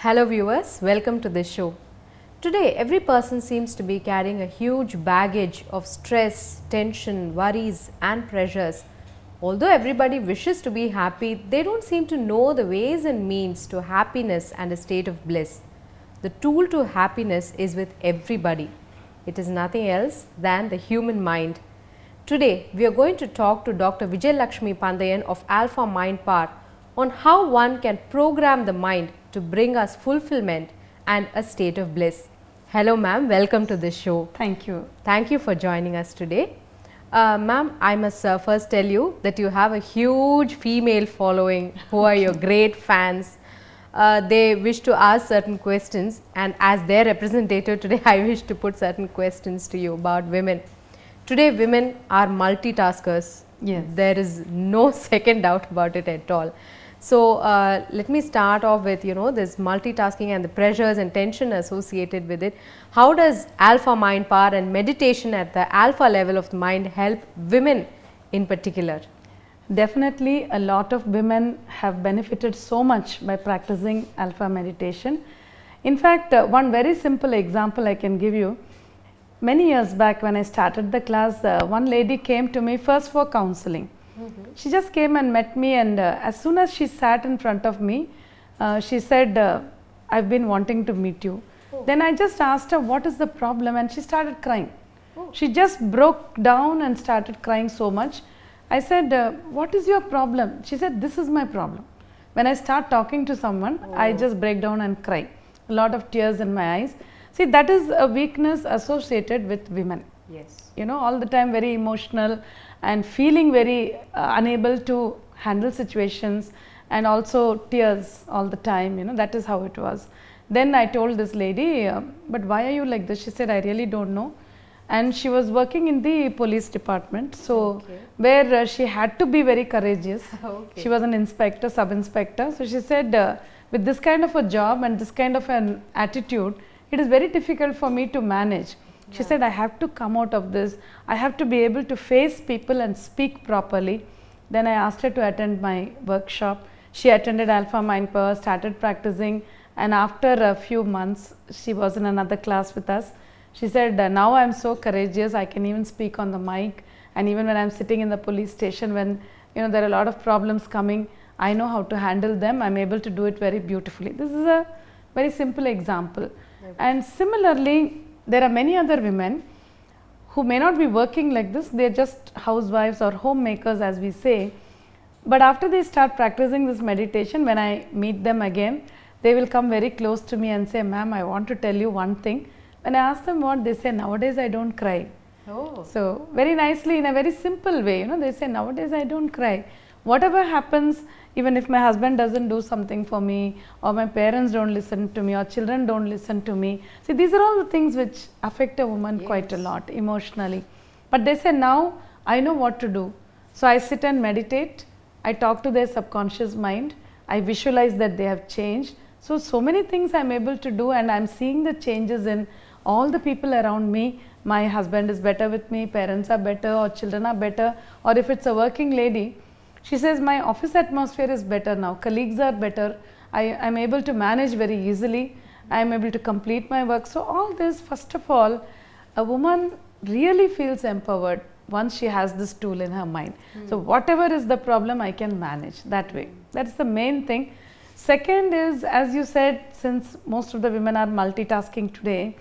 Hello viewers, welcome to this show. Today every person seems to be carrying a huge baggage of stress, tension, worries and pressures. Although everybody wishes to be happy, they don't seem to know the ways and means to happiness and a state of bliss. The tool to happiness is with everybody. It is nothing else than the human mind. Today we are going to talk to Dr. Vijay Lakshmi Pandayan of Alpha Mind Power on how one can program the mind to bring us fulfillment and a state of bliss. Hello ma'am, welcome to this show. Thank you. Thank you for joining us today. Ma'am, I must first tell you that you have a huge female following who are your great fans. They wish to ask certain questions, and as their representative today I wish to put certain questions to you about women. Today women are multitaskers. Yes. There is no second doubt about it at all. So, let me start off with this multitasking and the pressures and tension associated with it. How does Alpha Mind Power and meditation at the alpha level of the mind help women in particular? Definitely a lot of women have benefited so much by practicing alpha meditation. In fact, one very simple example I can give you. Many years back when I started the class, one lady came to me first for counseling. She just came and met me, and as soon as she sat in front of me, she said, I've been wanting to meet you. Then I just asked her what is the problem, and she started crying. She just broke down and started crying so much. I said, what is your problem? She said, this is my problem. When I start talking to someone, I just break down and cry. A lot of tears in my eyes. See, that is a weakness associated with women. Yes. All the time very emotional and feeling very unable to handle situations, and also tears all the time, that is how it was. Then I told this lady, but why are you like this? She said, I really don't know. And she was working in the police department, so where she had to be very courageous. She was an inspector, sub-inspector. So she said, with this kind of a job and this kind of an attitude, it is very difficult for me to manage. She said, I have to come out of this. I have to be able to face people and speak properly. Then I asked her to attend my workshop. She attended Alpha Mind Power, started practicing, and after a few months, she was in another class with us. She said, now I am so courageous, I can even speak on the mic, and even when I am sitting in the police station, when there are a lot of problems coming, I know how to handle them. I am able to do it very beautifully. This is a very simple example. And similarly, there are many other women who may not be working like this. They are just housewives or homemakers, as we say. But after they start practicing this meditation, when I meet them again, they will come very close to me and say, ma'am, I want to tell you one thing. When I ask them what, they say, nowadays I don't cry. So very nicely, in a very simple way, they say, nowadays I don't cry. Whatever happens, even if my husband doesn't do something for me, or my parents don't listen to me, or children don't listen to me. See, these are all the things which affect a woman quite a lot emotionally. But they say, now I know what to do. So I sit and meditate. I talk to their subconscious mind. I visualize that they have changed. So many things I'm able to do, and I'm seeing the changes in all the people around me. My husband is better with me, parents are better, or children are better, or if it's a working lady, she says, my office atmosphere is better now, colleagues are better, I'm able to manage very easily, I'm able to complete my work. So all this, first of all, a woman really feels empowered once she has this tool in her mind. So whatever is the problem, I can manage that way. That's the main thing. Second is, as you said, since most of the women are multitasking today,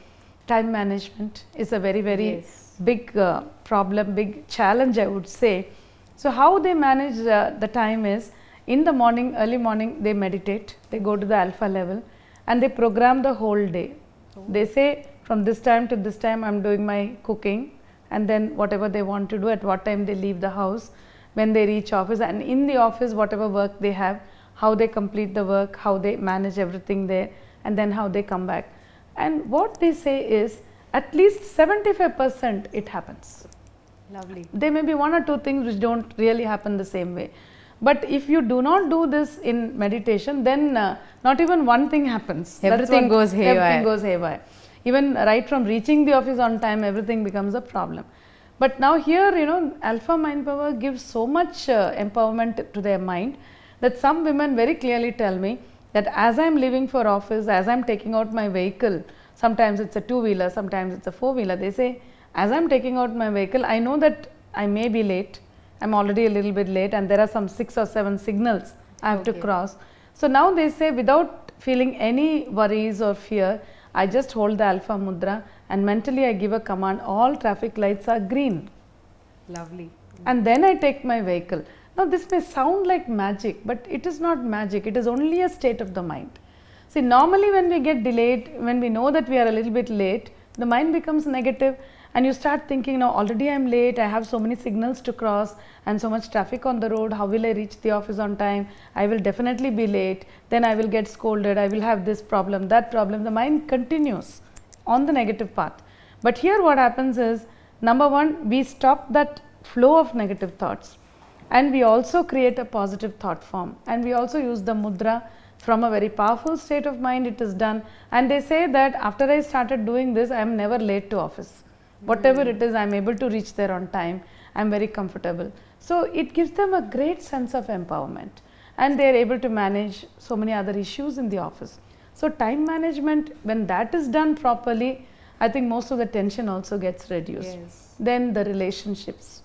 time management is a very, very big problem, big challenge, I would say. So how they manage the time is, in the morning, early morning, they meditate, they go to the alpha level, and they program the whole day. They say, from this time to this time, I'm doing my cooking, and then whatever they want to do, at what time they leave the house, when they reach office, and in the office, whatever work they have, how they complete the work, how they manage everything there, and then how they come back. And what they say is, at least 75% it happens. Lovely. There may be one or two things which don't really happen the same way. But if you do not do this in meditation, then not even one thing happens. Everything goes haywire. Everything goes haywire. Even right from reaching the office on time, everything becomes a problem. But now here, Alpha Mind Power gives so much empowerment to their mind that some women very clearly tell me, that as I'm leaving for office, as I'm taking out my vehicle, sometimes it's a two-wheeler, sometimes it's a four-wheeler, they say, as I'm taking out my vehicle, I know that I may be late. I'm already a little bit late and there are some 6 or 7 signals I have to cross. So now they say, without feeling any worries or fear, I just hold the Alpha Mudra and mentally I give a command, all traffic lights are green. Lovely. And then I take my vehicle. Now this may sound like magic, but it is not magic, it is only a state of the mind. See, normally when we get delayed, when we know that we are a little bit late, the mind becomes negative and you start thinking, now already I am late, I have so many signals to cross and so much traffic on the road, how will I reach the office on time? I will definitely be late, then I will get scolded, I will have this problem, that problem. The mind continues on the negative path. But here what happens is, number one, we stop that flow of negative thoughts and we also create a positive thought form, and we also use the mudra. From a very powerful state of mind it is done, and they say that after I started doing this, I am never late to office. Whatever it is, I am able to reach there on time, I am very comfortable. So it gives them a great sense of empowerment and they are able to manage so many other issues in the office. So time management, when that is done properly, I think most of the tension also gets reduced. Then the relationships.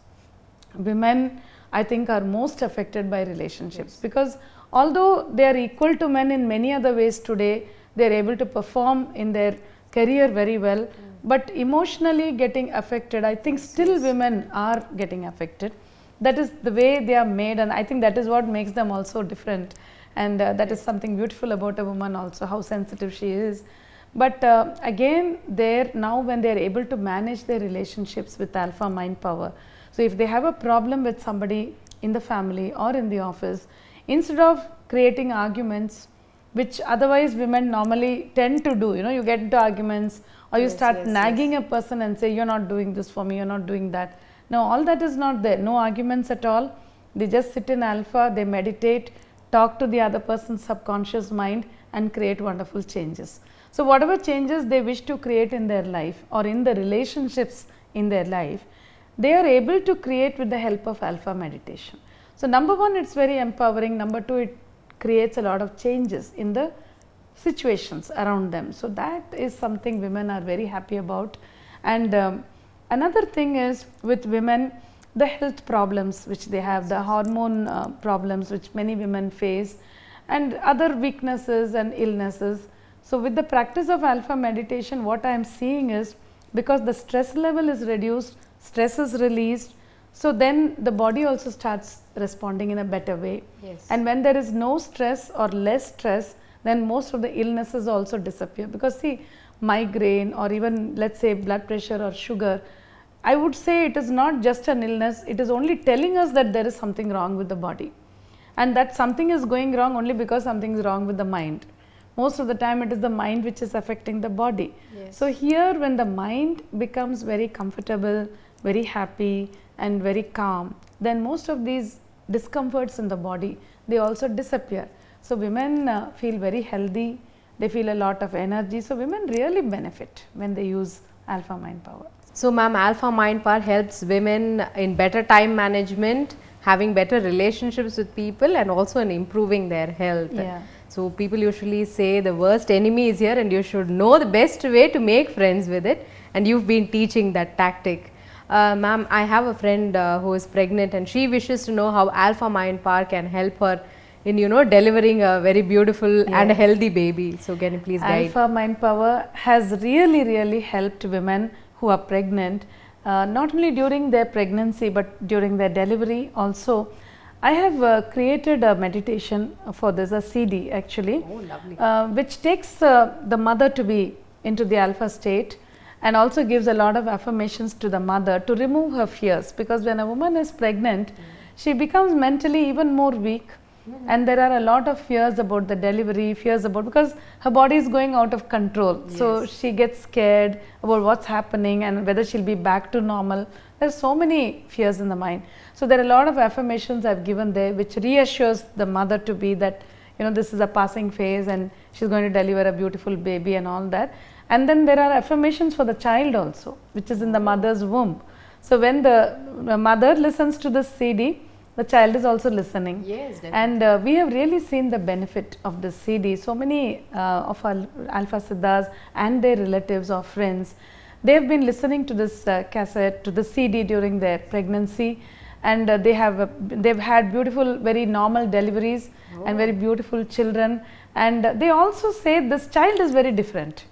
Women, I think, are most affected by relationships because although they are equal to men in many other ways today, they are able to perform in their career very well, but emotionally getting affected, I think still women are getting affected. That is the way they are made, and I think that is what makes them also different, and that is something beautiful about a woman also, how sensitive she is. But again, there now when they are able to manage their relationships with alpha mind power, so if they have a problem with somebody in the family or in the office, instead of creating arguments, which otherwise women normally tend to do, you get into arguments or you start nagging a person and say, you're not doing this for me, you're not doing that. Now all that is not there, no arguments at all. They just sit in alpha, they meditate, talk to the other person's subconscious mind and create wonderful changes. So whatever changes they wish to create in their life or in the relationships in their life, they are able to create with the help of alpha meditation. So number one, it's very empowering. Number two, it creates a lot of changes in the situations around them. So that is something women are very happy about. And another thing is with women, the health problems which they have, the hormone problems which many women face, and other weaknesses and illnesses. So with the practice of alpha meditation, what I am seeing is, because the stress level is reduced, stress is released, so then the body also starts responding in a better way. And when there is no stress or less stress, then most of the illnesses also disappear. Because see, migraine or even let's say blood pressure or sugar, I would say it is not just an illness, it is only telling us that there is something wrong with the body. And that something is going wrong only because something is wrong with the mind. Most of the time it is the mind which is affecting the body. So here when the mind becomes very comfortable, very happy and very calm, then most of these discomforts in the body, they also disappear. So women feel very healthy, they feel a lot of energy. So women really benefit when they use alpha mind power. So ma'am, alpha mind power helps women in better time management, having better relationships with people, and also in improving their health. So people usually say the worst enemy is here and you should know the best way to make friends with it, and you've been teaching that tactic. Ma'am, I have a friend who is pregnant and she wishes to know how alpha mind power can help her in delivering a very beautiful and a healthy baby. So can you please guide? Alpha mind power has really helped women who are pregnant, not only during their pregnancy but during their delivery also. I have created a meditation for this, a CD actually, which takes the mother to be into the alpha state, and also gives a lot of affirmations to the mother to remove her fears, because when a woman is pregnant, she becomes mentally even more weak, and there are a lot of fears about the delivery, fears about, because her body is going out of control. So she gets scared about what's happening and whether she'll be back to normal. There's so many fears in the mind. So there are a lot of affirmations I've given there which reassures the mother to be that, this is a passing phase and she's going to deliver a beautiful baby and all that. And then there are affirmations for the child also, which is in the mother's womb. So when the mother listens to this CD, the child is also listening. Yes, definitely. And we have really seen the benefit of this CD. So many of our Alpha Siddhas and their relatives or friends, they have been listening to this cassette, to the CD during their pregnancy, and they've had beautiful, very normal deliveries and very beautiful children. And they also say this child is very different,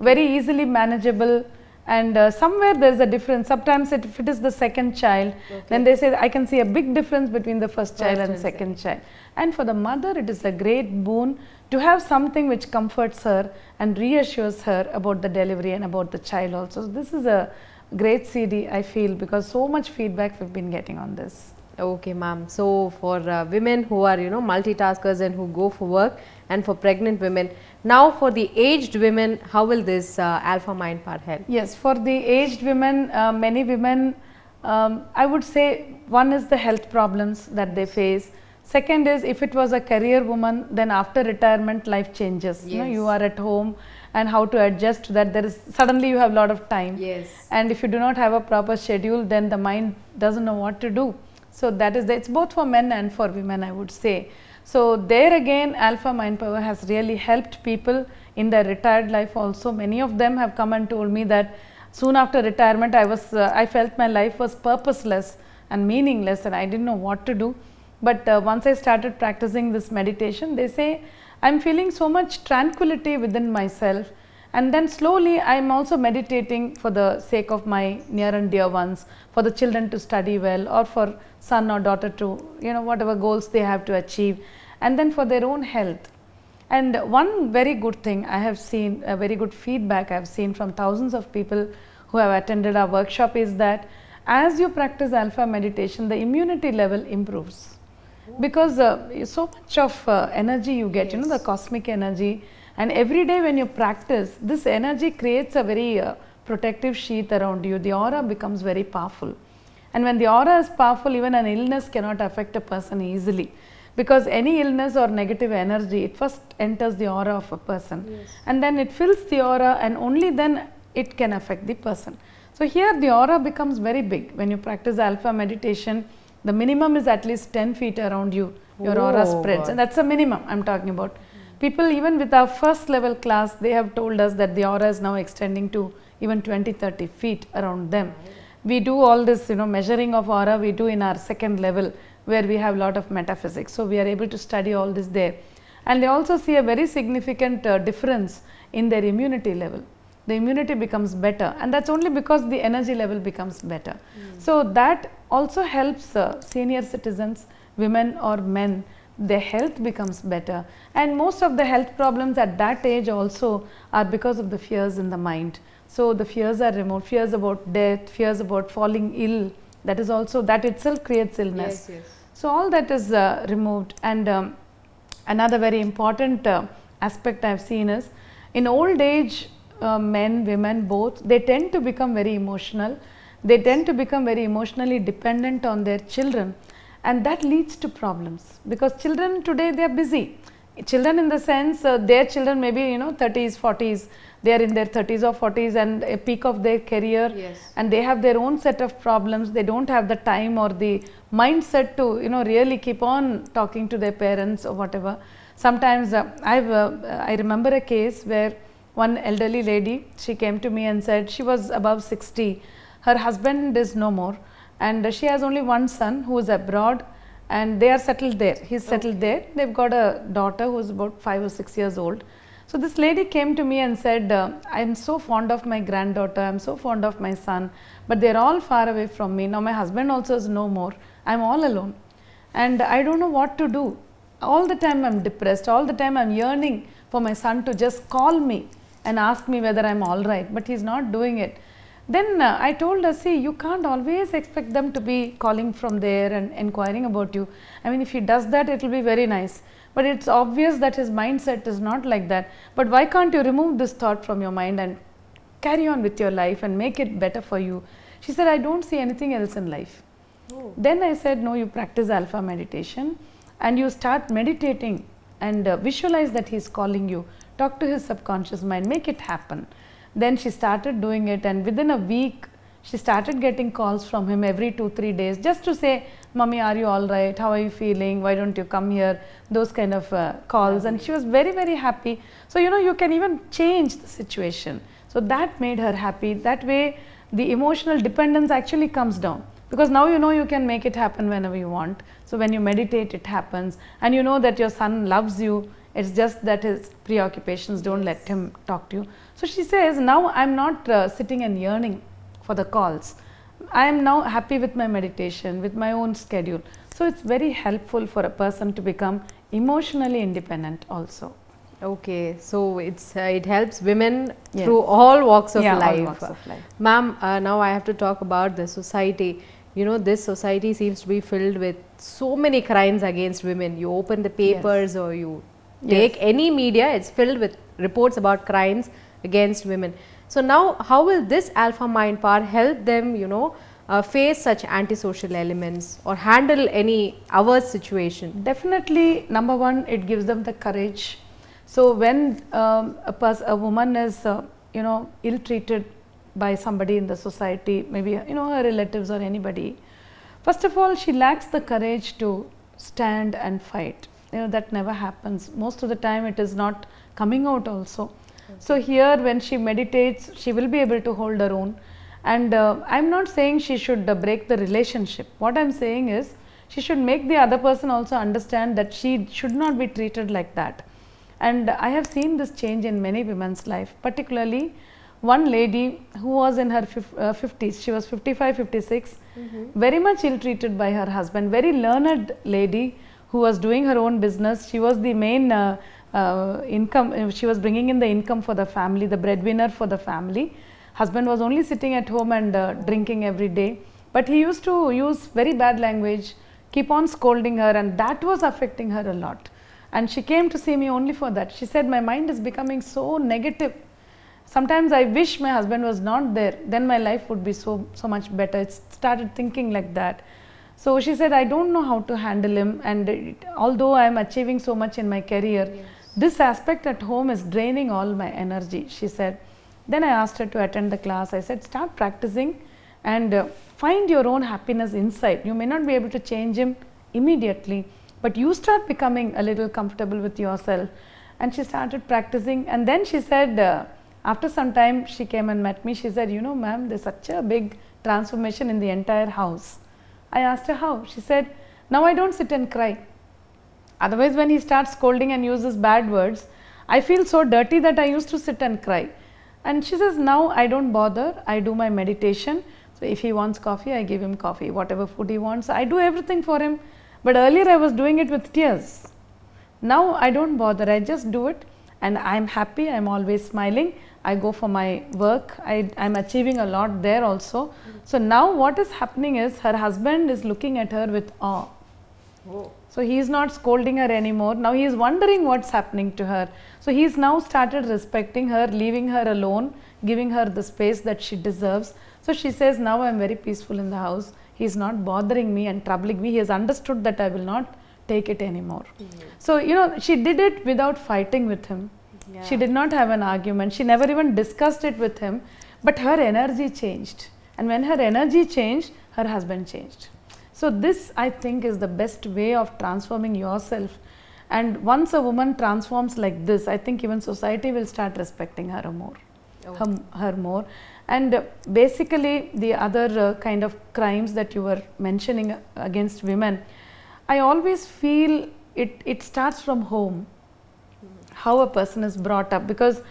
very easily manageable. And somewhere there is a difference. Sometimes if it is the second child, then they say I can see a big difference between the first child and second child. And for the mother, it is a great boon to have something which comforts her and reassures her about the delivery and about the child also. So this is a great CD, I feel, because so much feedback we've been getting on this. Okay, ma'am. So for women who are, you know, multitaskers and who go for work, and for pregnant women, now for the aged women, how will this Alpha Mind Power help? Yes, for the aged women, many women, I would say one is the health problems that they face. Second is, if it was a career woman, then after retirement life changes. Yes. You know, you are at home, and how to adjust to that. There is suddenly you have a lot of time. Yes. And if you do not have a proper schedule, then the mind doesn't know what to do. So that is it's both for men and for women, I would say. So there again, Alpha Mind Power has really helped people in their retired life also. Many of them have come and told me that soon after retirement, I felt my life was purposeless and meaningless, and I didn't know what to do. But once I started practicing this meditation, they say, I'm feeling so much tranquility within myself. And then slowly I am also meditating for the sake of my near and dear ones, for the children to study well, or for son or daughter to, you know, whatever goals they have to achieve, and then for their own health. And one very good thing I have seen, a very good feedback I have seen from thousands of people who have attended our workshop, is that as you practice Alpha meditation, the immunity level improves. Because so much of energy you get, you know, the cosmic energy. And every day when you practice, this energy creates a very protective sheath around you. The aura becomes very powerful. And when the aura is powerful, even an illness cannot affect a person easily. Because any illness or negative energy, it first enters the aura of a person. Yes. And then it fills the aura, and only then it can affect the person. So here the aura becomes very big. When you practice Alpha meditation, the minimum is at least 10 feet around you. Your aura spreads. God. And that's a minimum I'm talking about. People, even with our first level class, they have told us that the aura is now extending to even 20-30 feet around them. We do all this, you know, measuring of aura we do in our second level, where we have a lot of metaphysics. So we are able to study all this there. And they also see a very significant difference in their immunity level. The immunity becomes better, and that's only because the energy level becomes better. So that also helps senior citizens, women or men. Their health becomes better, and most of the health problems at that age also are because of the fears in the mind. So the fears are removed, fears about death, fears about falling ill, that is also, that itself creates illness. Yes, yes. So all that is removed. And another very important aspect I have seen is, in old age, men, women both, they tend to become very emotional. They tend to become very emotionally dependent on their children. And that leads to problems, because children today, they are busy. Children in the sense, their children maybe, you know, 30s, 40s, they are in their 30s or 40s and a peak of their career. Yes. And they have their own set of problems. They don't have the time or the mindset to, you know, really keep on talking to their parents or whatever. Sometimes I remember a case where one elderly lady, she came to me and said she was above 60. Her husband is no more. And she has only one son who is abroad, and they are settled there. He's settled there. They've got a daughter who is about 5 or 6 years old. So this lady came to me and said, I'm so fond of my granddaughter, I'm so fond of my son, but they're all far away from me. Now my husband also is no more. I'm all alone. And I don't know what to do. All the time I'm depressed. All the time I'm yearning for my son to just call me and ask me whether I'm all right, but he's not doing it. Then I told her, see, you can't always expect them to be calling from there and inquiring about you. I mean, if he does that, it will be very nice. But it's obvious that his mindset is not like that. But why can't you remove this thought from your mind and carry on with your life and make it better for you? She said, I don't see anything else in life. Oh. Then I said, no, you practice Alpha meditation and you start meditating and visualize that he's calling you. Talk to his subconscious mind, make it happen. Then she started doing it, and within a week she started getting calls from him every 2-3 days just to say, "Mummy, are you all right? How are you feeling? Why don't you come here?" Those kind of calls, and she was very, very happy. So you can even change the situation. So that made her happy. That way the emotional dependence actually comes down, because now you can make it happen whenever you want. So when you meditate, it happens, and you know that your son loves you. It's just that his preoccupations don't let him talk to you. So she says, now I'm not sitting and yearning for the calls. I am now happy with my meditation, with my own schedule. So it's very helpful for a person to become emotionally independent also. Okay, so it helps women through all walks of life. All walks of life. Ma'am, now I have to talk about the society. This society seems to be filled with so many crimes against women. You open the papers or you take any media, it's filled with reports about crimes against women. So now, how will this alpha mind power help them, face such antisocial elements or handle any adverse situation? Definitely, number one, it gives them the courage. So when a woman is, ill-treated by somebody in the society, maybe her relatives or anybody, first of all, she lacks the courage to stand and fight. That never happens. Most of the time, it is not coming out also. Okay. So here, when she meditates, she will be able to hold her own. And I'm not saying she should break the relationship. What I'm saying is, she should make the other person also understand that she should not be treated like that. And I have seen this change in many women's life, particularly one lady who was in her 50s, she was 55, 56, very much ill-treated by her husband, very learned lady who was doing her own business. She was the main income, she was bringing in the income for the family, the breadwinner for the family. Husband was only sitting at home and drinking every day, but he used to use very bad language, keep on scolding her, and that was affecting her a lot. And she came to see me only for that. She said, my mind is becoming so negative. Sometimes I wish my husband was not there, then my life would be so much better. It started thinking like that. So she said, I don't know how to handle him, and although I am achieving so much in my career, this aspect at home is draining all my energy, she said. Then I asked her to attend the class. I said, start practicing and find your own happiness inside. You may not be able to change him immediately, but you start becoming a little comfortable with yourself. And she started practicing, and then she said, after some time she came and met me. She said, ma'am, there's such a big transformation in the entire house. I asked her how. She said, now I don't sit and cry. Otherwise, when he starts scolding and uses bad words, I feel so dirty that I used to sit and cry. And she says, now I don't bother. I do my meditation. So if he wants coffee, I give him coffee. Whatever food he wants, I do everything for him. But earlier I was doing it with tears. Now I don't bother. I just do it, and I'm happy. I'm always smiling. I go for my work. I'm achieving a lot there also. So now what is happening is her husband is looking at her with awe. Whoa. So he is not scolding her anymore. Now he is wondering what's happening to her. So he's now started respecting her, leaving her alone, giving her the space that she deserves. So she says, now I'm very peaceful in the house. He's not bothering me and troubling me. He has understood that I will not take it anymore. So, she did it without fighting with him. Yeah. She did not have an argument. She never even discussed it with him, but her energy changed. And when her energy changed, her husband changed. So this, I think, is the best way of transforming yourself. And once a woman transforms like this, I think even society will start respecting her more. Her more. And basically the other kind of crimes that you were mentioning against women, I always feel it starts from home. How a person is brought up, because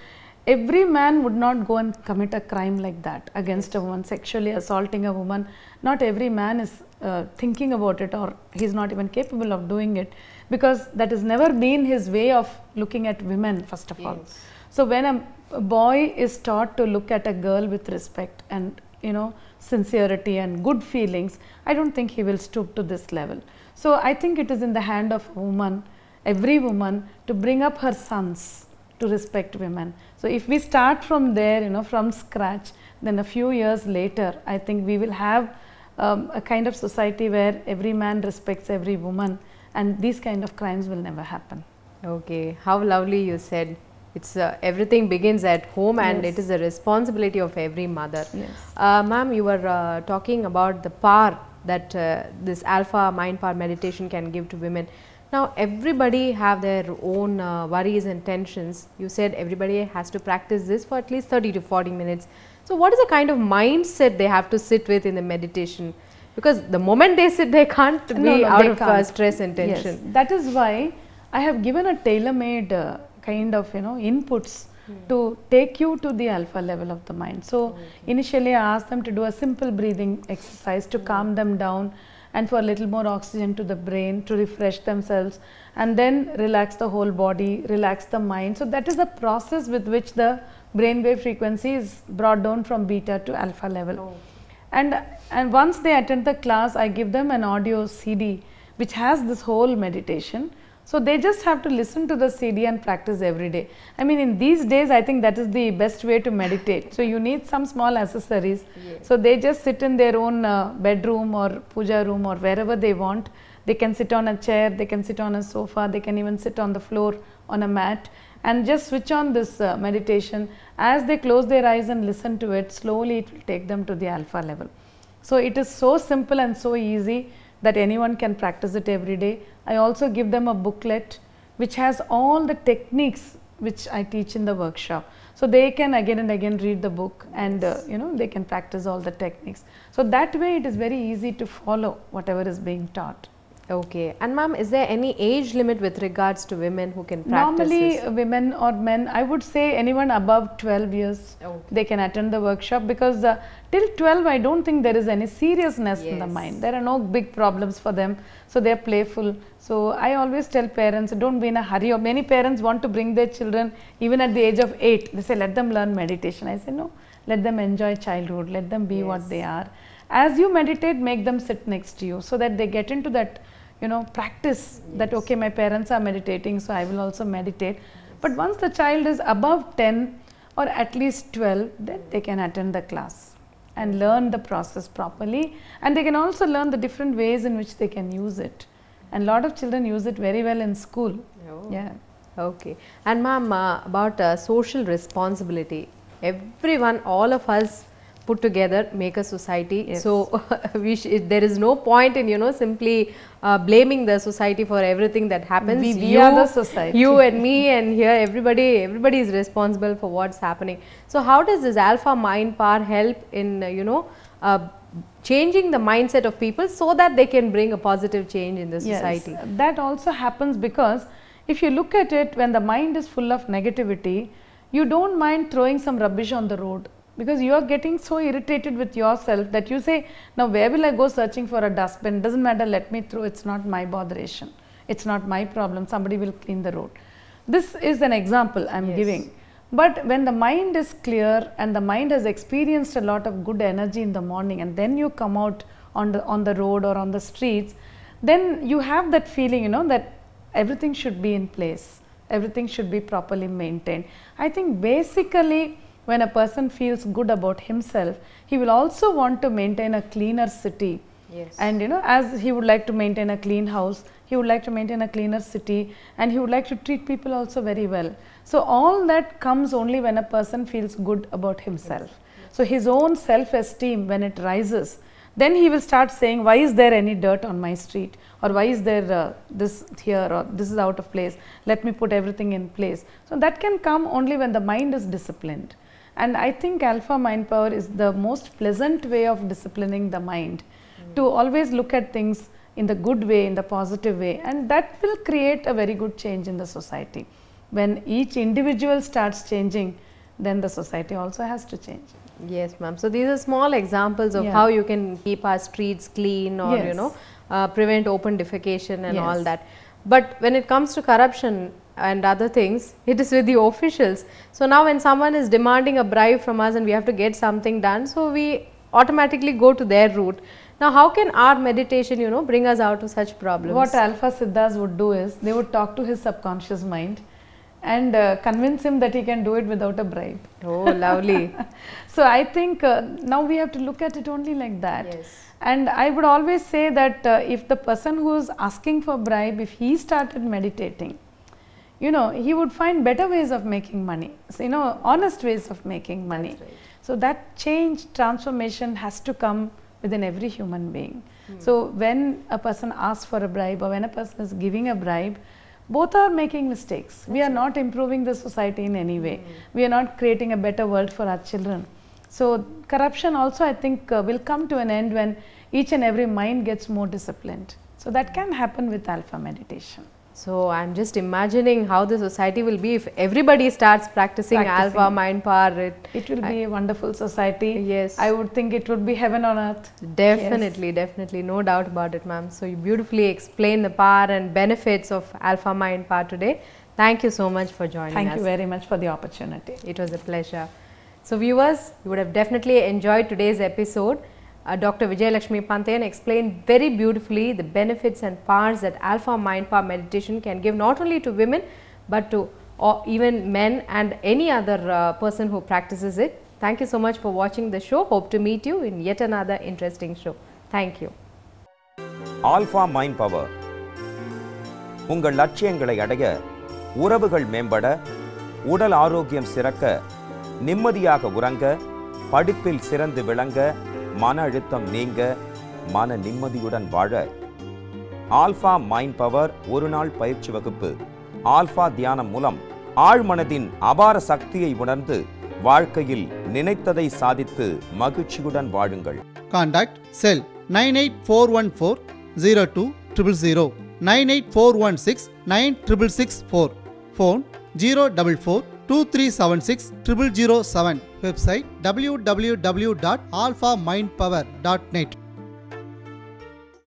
every man would not go and commit a crime like that against a woman, sexually assaulting a woman. Not every man is thinking about it, or he's not even capable of doing it, because that has never been his way of looking at women, first of all. So when a boy is taught to look at a girl with respect and sincerity and good feelings, I don't think he will stoop to this level. So I think it is in the hand of a woman, every woman, to bring up her sons to respect women. So if we start from there, from scratch, then a few years later, I think we will have a kind of society where every man respects every woman, and these kind of crimes will never happen. Okay, how lovely you said. It's everything begins at home, and Yes. it is a responsibility of every mother. Yes. Ma'am, you were talking about the power that this alpha mind power meditation can give to women. Now, everybody have their own worries and tensions. You said everybody has to practice this for at least 30 to 40 minutes. So, what is the kind of mindset they have to sit with in the meditation? Because the moment they sit, they can't be out they of can't. stress and tension. Yes, that is why I have given a tailor-made kind of inputs to take you to the alpha level of the mind. So initially I asked them to do a simple breathing exercise to calm them down and for a little more oxygen to the brain to refresh themselves, and then relax the whole body, relax the mind. So that is a process with which the brainwave frequency is brought down from beta to alpha level. And once they attend the class, I give them an audio CD which has this whole meditation. So they just have to listen to the CD and practice every day. I mean, in these days, I think that is the best way to meditate. So you need some small accessories. Yes. So they just sit in their own bedroom or puja room or wherever they want. They can sit on a chair, they can sit on a sofa, they can even sit on the floor on a mat and just switch on this meditation. As they close their eyes and listen to it, slowly it will take them to the alpha level. So it is so simple and so easy that anyone can practice it every day. I also give them a booklet which has all the techniques which I teach in the workshop. So they can again and again read the book and they can practice all the techniques. So that way it is very easy to follow whatever is being taught. Okay. And ma'am, is there any age limit with regards to women who can practice Normally this? women or men, I would say anyone above 12 years, Okay. they can attend the workshop, because till 12 I don't think there is any seriousness in the Yes. mind. There are no big problems for them, so they are playful. So I always tell parents, don't be in a hurry. Or many parents want to bring their children even at the age of 8. They say, let them learn meditation. I say, no, let them enjoy childhood, let them be what they are. As you meditate, make them sit next to you so that they get into that practice that, okay, my parents are meditating, so I will also meditate. But once the child is above 10 or at least 12, then they can attend the class and learn the process properly, and they can also learn the different ways in which they can use it. And a lot of children use it very well in school. Oh. Yeah. Okay. And ma'am, about social responsibility, everyone, all of us put together make a society. Yes. So there is no point in simply blaming the society for everything that happens. We are the society. You and me and here everybody is responsible for what's happening. So how does this alpha mind power help in changing the mindset of people so that they can bring a positive change in the society? Yes, that also happens because if you look at it, when the mind is full of negativity, you don't mind throwing some rubbish on the road, because you are getting so irritated with yourself that you say, now where will I go searching for a dustbin? Doesn't matter, let me throw, it's not my botheration, it's not my problem, somebody will clean the road. This is an example I am giving. But when the mind is clear and the mind has experienced a lot of good energy in the morning, and then you come out on the road or on the streets, then you have that feeling, that everything should be in place, everything should be properly maintained. I think basically when a person feels good about himself, he will also want to maintain a cleaner city. Yes. And as he would like to maintain a clean house, he would like to maintain a cleaner city, and he would like to treat people also very well. So all that comes only when a person feels good about himself. So his own self-esteem, when it rises, then he will start saying, why is there any dirt on my street, or why is there this here, or this is out of place, let me put everything in place. So that can come only when the mind is disciplined. And I think alpha mind power is the most pleasant way of disciplining the mind, to always look at things in the good way, in the positive way, and that will create a very good change in the society. When each individual starts changing, then the society also has to change. Yes, ma'am. So these are small examples of how you can keep our streets clean, or prevent open defecation and all that. But when it comes to corruption and other things, it is with the officials. So now when someone is demanding a bribe from us and we have to get something done, so we automatically go to their route. Now how can our meditation bring us out of such problems? What Alpha Siddhas would do is, they would talk to his subconscious mind and convince him that he can do it without a bribe. Oh, lovely. So I think now we have to look at it only like that. Yes. And I would always say that if the person who is asking for bribe, if he started meditating, you know, he would find better ways of making money, so, you know, honest ways of making money. That's right. So that change, transformation has to come within every human being. So when a person asks for a bribe or when a person is giving a bribe, both are making mistakes. We are not improving the society in any way. We are not creating a better world for our children. So corruption also, I think, will come to an end when each and every mind gets more disciplined. So that can happen with alpha meditation. So I'm just imagining how the society will be if everybody starts practicing alpha mind power. It will be a wonderful society. Yes. I would think it would be heaven on earth. Definitely, definitely, no doubt about it, ma'am. So you beautifully explained the power and benefits of alpha mind power today. Thank you so much for joining us. Thank you very much for the opportunity. It was a pleasure. So viewers, you would have definitely enjoyed today's episode. Dr. Vijayalakshmi Pantayan explained very beautifully the benefits and powers that alpha mind power meditation can give not only to women but to even men and any other person who practices it. Thank you so much for watching the show. Hope to meet you in yet another interesting show. Thank you. Alpha Mind Power. உங்கள் லட்சியங்களை அடைய, உறவுகள் மேம்பட, உடல் ஆரோக்கியம் சிறக்க, நிம்மதியாக உறங்க, படிப்பில் சிறந்து விளங்க, மன அழுத்தம் நீங்க, மன நிம்மதியுடன் வாழ ஆல்பா மைண்ட் பவர் ஒரு நாள் பயிற்சி வகுப்பு. ஆல்பா தியானம் மூலம் ஆழ்மனதின் அபார சக்தியை உணர்ந்து வாழ்க்கையில் நினைத்ததை சாதித்து மகிழ்ச்சியுடன் வாழுங்கள். Contact cell 984140200 98416 9664. Phone 0442376 0007. Website www.alphamindpower.net.